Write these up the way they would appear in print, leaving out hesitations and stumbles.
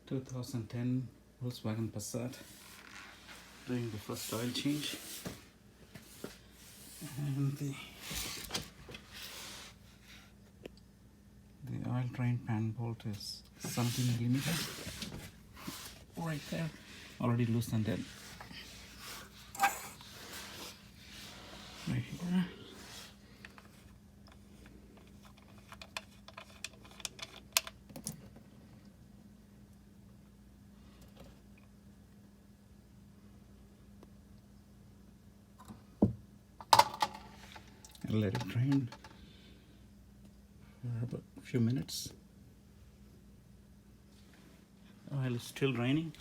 2010 Volkswagen Passat, doing the first oil change, and the oil drain pan bolt is 17mm right there, already loosened it right here. And let it drain for about a few minutes. While it's still draining,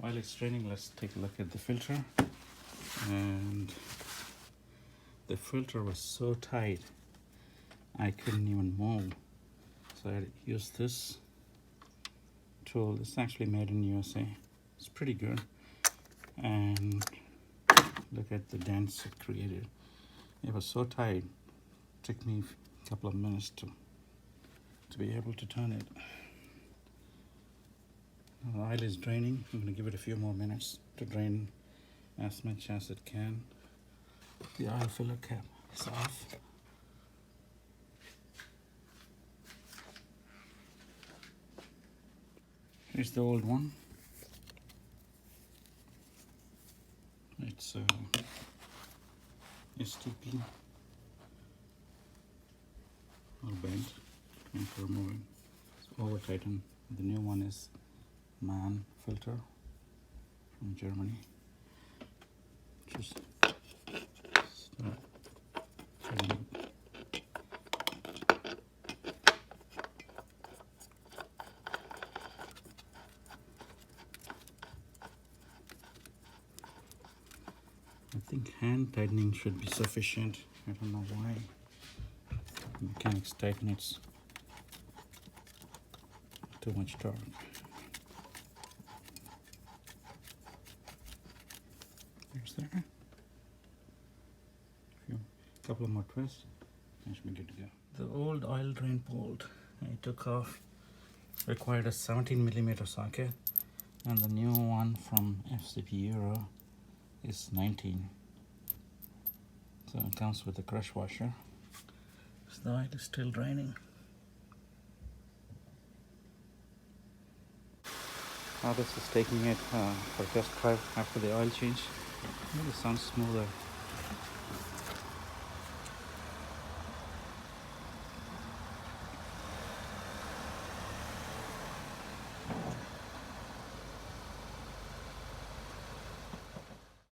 let's take a look at the filter. And the filter was so tight I couldn't even move, so I used this tool. It's actually made in USA. It's pretty good, and look at the dents it created. It was so tight, it took me a couple of minutes to be able to turn it. Now the oil is draining. I'm going to give it a few more minutes to drain as much as it can. The oil filler cap is off. Here's the old one. It's STP, all bent and for removing. It's over tightened. The new one is MAN filter from Germany. Just start filling it. I think hand tightening should be sufficient. I don't know why mechanics tighten it too much torque. There's there. Couple of more twists, and should be good to go. The old oil drain bolt I took off required a 17mm socket, and the new one from FCP Euro is 19. So it comes with a crush washer. So the oil is still draining. Now this is taking it for a test drive after the oil change. It sounds smoother.